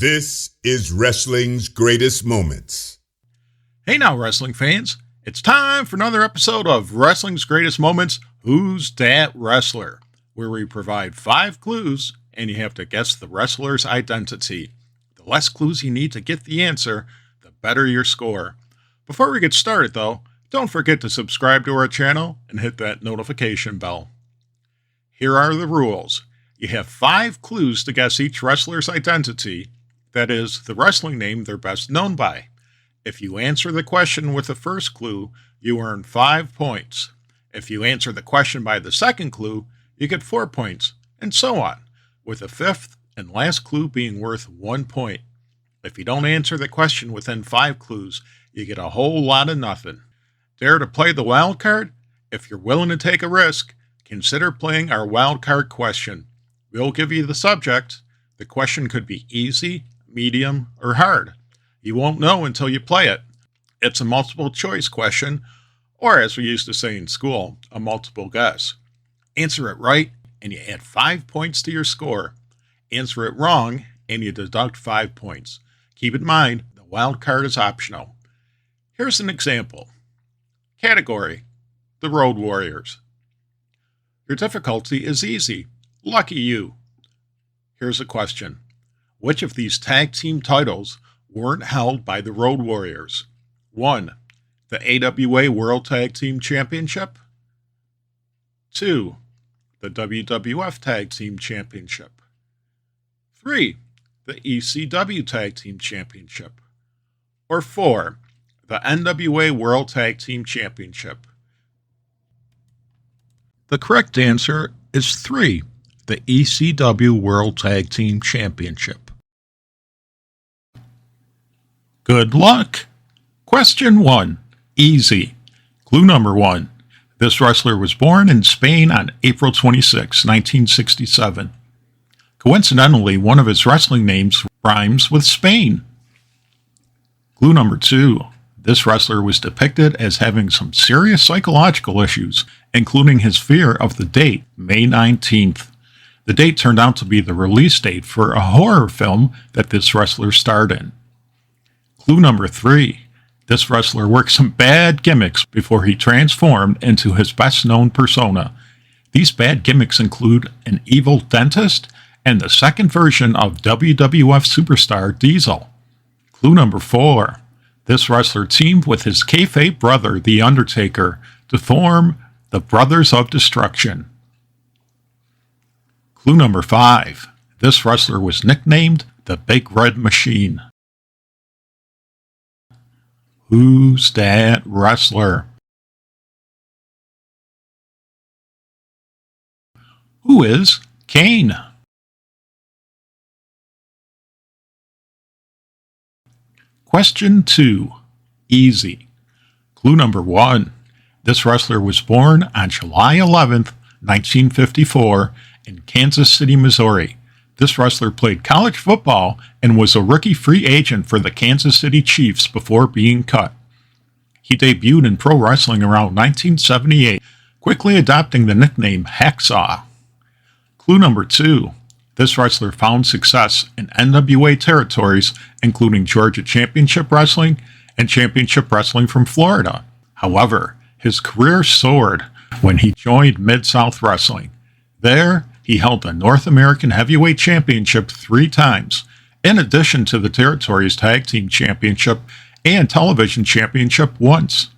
This is wrestling's greatest moments. Hey now, wrestling fans. It's time for another episode of Wrestling's Greatest Moments, Who's Dat Wrestler, where we provide 5 clues and you have to guess the wrestler's identity. The less clues you need to get the answer, the better your score. Before we get started though, don't forget to subscribe to our channel and hit that notification bell. Here are the rules. You have 5 clues to guess each wrestler's identity, that is, the wrestling name they're best known by. If you answer the question with the first clue, you earn 5 points. If you answer the question by the second clue, you get 4 points, and so on, with the 5th and last clue being worth 1 point. If you don't answer the question within 5 clues, you get a whole lot of nothing. Dare to play the Wildcard? If you're willing to take a risk, consider playing our Wildcard question. We'll give you the subject. The question could be easy, medium, or hard. You won't know until you play it. It's a multiple choice question, or as we used to say in school, a multiple guess. Answer it right, and you add 5 points to your score. Answer it wrong, and you deduct 5 points. Keep in mind, the wild card is optional. Here's an example. Category: The Road Warriors. Your difficulty is easy. Lucky you. Here's a question. Which of these tag team titles weren't held by the Road Warriors? 1. The AWA World Tag Team Championship. 2. The WWF Tag Team Championship. 3. The ECW Tag Team Championship. Or 4. The NWA World Tag Team Championship. The correct answer is 3. The ECW World Tag Team Championship. Good luck! Question 1. Easy. Clue number 1. This wrestler was born in Spain on April 26, 1967. Coincidentally, one of his wrestling names rhymes with Spain. Clue number 2. This wrestler was depicted as having some serious psychological issues, including his fear of the date, May 19th. The date turned out to be the release date for a horror film that this wrestler starred in. Clue number 3. This wrestler worked some bad gimmicks before he transformed into his best-known persona. These bad gimmicks include an evil dentist and the second version of WWF superstar Diesel. Clue number 4. This wrestler teamed with his kayfabe brother, The Undertaker, to form the Brothers of Destruction. Clue number 5. This wrestler was nicknamed the Big Red Machine. Who's that wrestler? Who is Kane? Question 2. Easy. Clue number 1. This wrestler was born on July 11th, 1954 in Kansas City, Missouri. This wrestler played college football and was a rookie free agent for the Kansas City Chiefs before being cut. He debuted in pro wrestling around 1978, quickly adopting the nickname Hacksaw. Clue number 2. This wrestler found success in NWA territories, including Georgia Championship Wrestling and Championship Wrestling from Florida. However, his career soared when he joined Mid-South Wrestling. There, he held the North American Heavyweight Championship 3 times, in addition to the Territories Tag Team Championship and Television Championship once.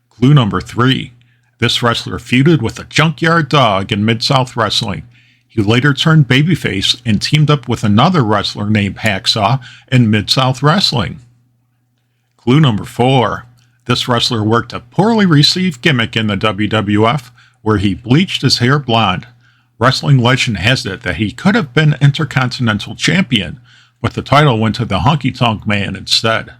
Clue number 3. This wrestler feuded with the Junkyard Dog in Mid-South Wrestling. He later turned babyface and teamed up with another wrestler named Hacksaw in Mid-South Wrestling. Clue number 4. This wrestler worked a poorly received gimmick in the WWF where he bleached his hair blonde. Wrestling legend has it that he could have been Intercontinental Champion, but the title went to the Honky Tonk Man instead.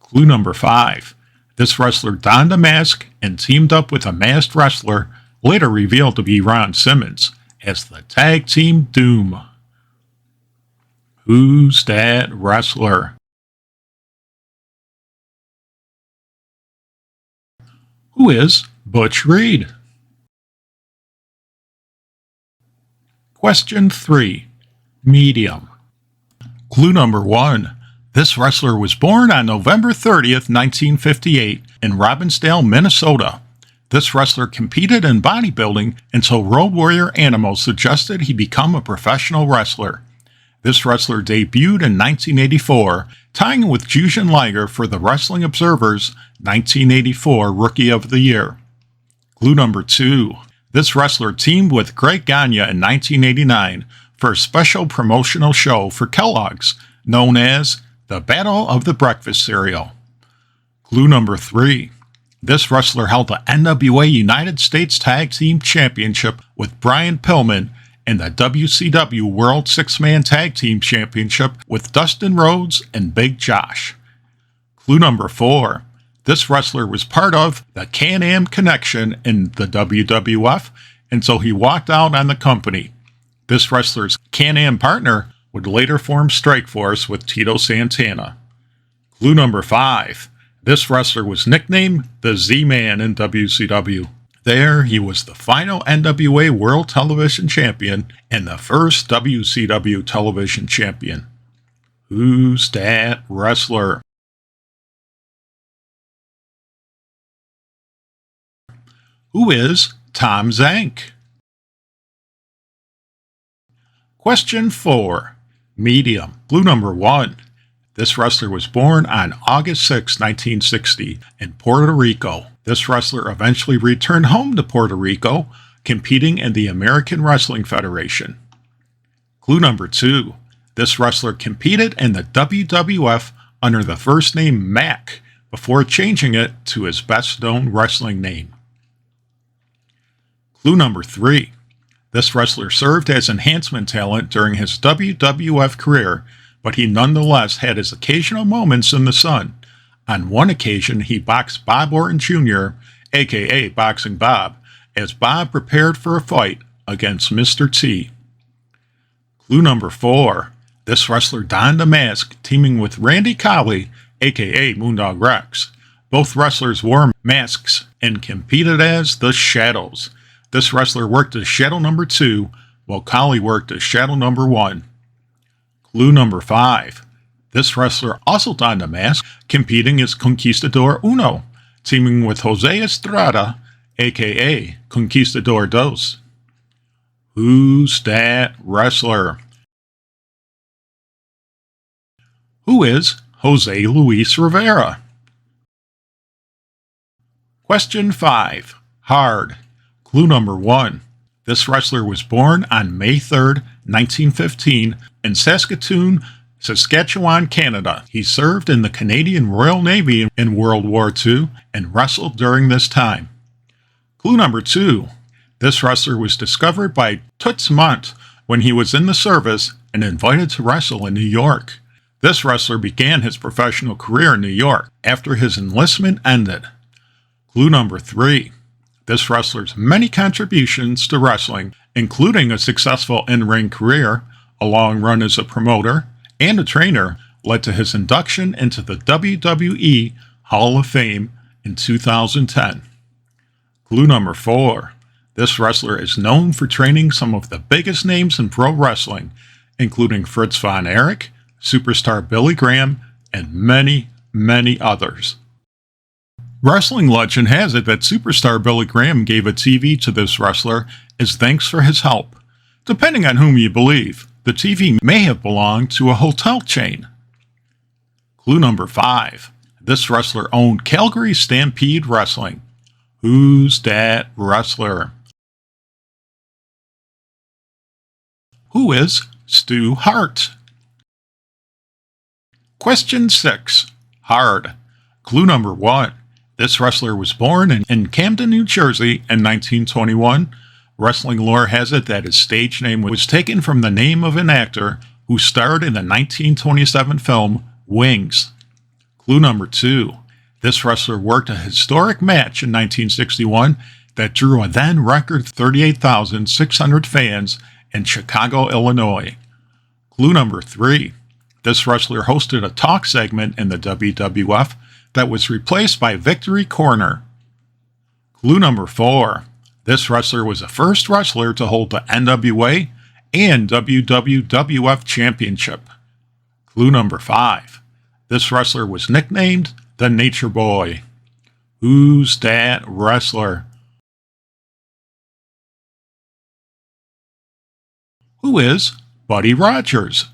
Clue number 5. This wrestler donned a mask and teamed up with a masked wrestler, later revealed to be Ron Simmons, as the Tag Team Doom. Who's that wrestler? Who is Butch Reed? Question 3. Medium. Clue number 1. This wrestler was born on November 30th, 1958 in Robbinsdale, Minnesota. This wrestler competed in bodybuilding until Road Warrior Animal suggested he become a professional wrestler. This wrestler debuted in 1984, tying with Jushin Liger for the Wrestling Observer's 1984 Rookie of the Year. Clue number 2. This wrestler teamed with Greg Gagne in 1989 for a special promotional show for Kellogg's, known as the Battle of the Breakfast Cereal. Clue number 3. This wrestler held the NWA United States Tag Team Championship with Brian Pillman and the WCW World Six-Man Tag Team Championship with Dustin Rhodes and Big Josh. Clue number 4. This wrestler was part of the Can-Am Connection in the WWF until he walked out on the company. This wrestler's Can-Am partner would later form Strikeforce with Tito Santana. Clue number 5. This wrestler was nicknamed the Z-Man in WCW. There, he was the final NWA World Television Champion and the first WCW Television Champion. Who's that wrestler? Who is Tom Zank? Question 4. Medium. Clue number 1. This wrestler was born on August 6, 1960 in Puerto Rico. This wrestler eventually returned home to Puerto Rico, competing in the American Wrestling Federation. Clue number 2. This wrestler competed in the WWF under the first name Mac before changing it to his best-known wrestling name. Clue number 3. This wrestler served as enhancement talent during his WWF career, but he nonetheless had his occasional moments in the sun. On one occasion, he boxed Bob Orton Jr., aka Boxing Bob, as Bob prepared for a fight against Mr. T. Clue number 4. This wrestler donned a mask, teaming with Randy Colley, aka Moondog Rex. Both wrestlers wore masks and competed as the Shadows. This wrestler worked as Shadow number 2, while Colley worked as Shadow number 1. Clue number 5. This wrestler also donned a mask, competing as Conquistador Uno, teaming with Jose Estrada, aka Conquistador Dos. Who's that wrestler? Who is Jose Luis Rivera? Question 5. Hard. Clue number 1. This wrestler was born on May 3rd, 1915 in Saskatoon, Saskatchewan, Canada. He served in the Canadian Royal Navy in World War II and wrestled during this time. Clue number 2. This wrestler was discovered by Toots Mondt when he was in the service and invited to wrestle in New York. This wrestler began his professional career in New York after his enlistment ended. Clue number 3. This wrestler's many contributions to wrestling, including a successful in-ring career, a long run as a promoter, and a trainer, led to his induction into the WWE Hall of Fame in 2010. Clue number 4. This wrestler is known for training some of the biggest names in pro wrestling, including Fritz von Erich, superstar Billy Graham, and many, many others. Wrestling legend has it that superstar Billy Graham gave a TV to this wrestler as thanks for his help. Depending on whom you believe, the TV may have belonged to a hotel chain. Clue number 5. This wrestler owned Calgary Stampede Wrestling. Who's that wrestler? Who is Stu Hart? Question 6. Hard. Clue number 1. This wrestler was born in Camden, New Jersey in 1921. Wrestling lore has it that his stage name was taken from the name of an actor who starred in the 1927 film Wings. Clue number 2. This wrestler worked a historic match in 1961 that drew a then record 38,600 fans in Chicago, Illinois. Clue number 3. This wrestler hosted a talk segment in the WWF that was replaced by Victory Corner. Clue number 4. This wrestler was the first wrestler to hold the NWA and WWF championship. Clue number 5. This wrestler was nicknamed the Nature Boy. Who's that wrestler? Who is Buddy Rogers?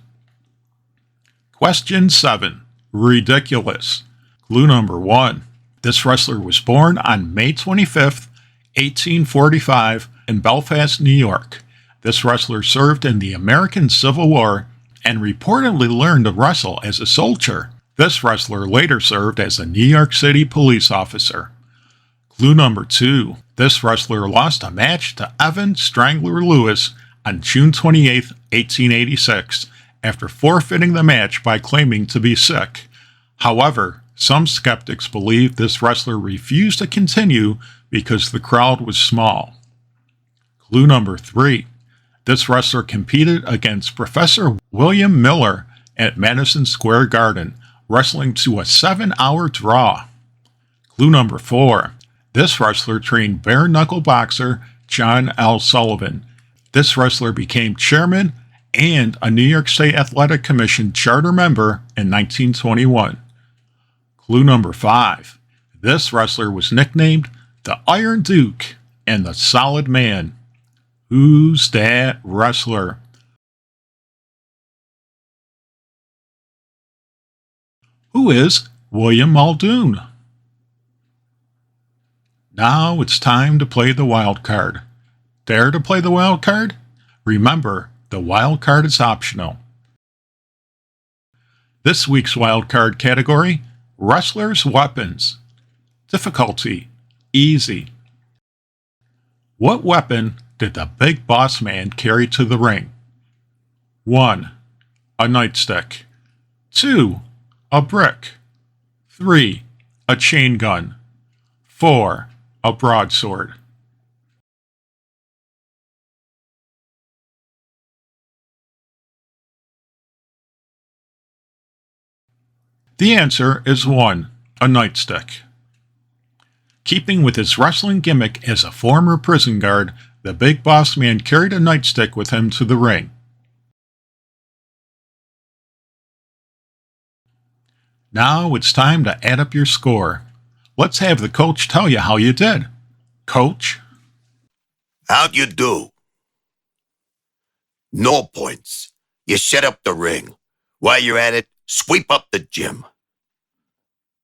Question 7. Ridiculous. Clue number 1. This wrestler was born on May 25th, 1845 in Belfast, New York. This wrestler served in the American Civil War and reportedly learned to wrestle as a soldier. This wrestler later served as a New York City police officer. Clue number 2. This wrestler lost a match to Evan Strangler Lewis on June 28, 1886, after forfeiting the match by claiming to be sick. However, some skeptics believe this wrestler refused to continue because the crowd was small. Clue number 3. This wrestler competed against Professor William Miller at Madison Square Garden, wrestling to a 7-hour draw. Clue number 4. This wrestler trained bare-knuckle boxer John L. Sullivan. This wrestler became chairman and a New York State Athletic Commission charter member in 1921. Clue number 5. This wrestler was nicknamed the Iron Duke and the Solid Man. Who's that wrestler? Who is William Muldoon? Now it's time to play the wild card. Dare to play the wild card? Remember, the wild card is optional. This week's wild card category: Wrestlers' Weapons. Difficulty: Easy. What weapon did the Big Boss Man carry to the ring? 1. A nightstick. 2. A brick. 3. A chain gun. 4. A broadsword. The answer is 1. A nightstick. Keeping with his wrestling gimmick as a former prison guard, the Big Boss Man carried a nightstick with him to the ring. Now it's time to add up your score. Let's have the coach tell you how you did. Coach? How'd you do? No points. You set up the ring. While you're at it, sweep up the gym.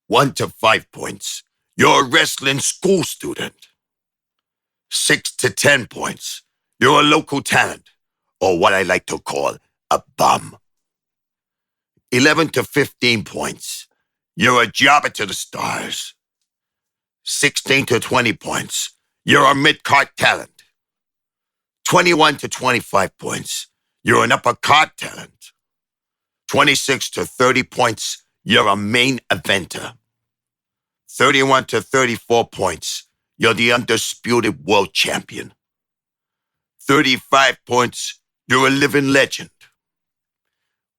1 to 5 points. You're a wrestling school student. 6 to 10 points. You're a local talent, or what I like to call a bum. 11 to 15 points. You're a jobber to the stars. 16 to 20 points. You're a mid-card talent. 21 to 25 points. You're an upper-card talent. 26 to 30 points. You're a main eventer. 31 to 34 points. You're the undisputed world champion. 35 points. You're a living legend.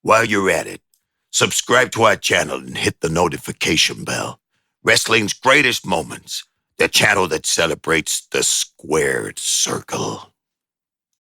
While you're at it, subscribe to our channel and hit the notification bell. Wrestling's Greatest Moments, the channel that celebrates the squared circle.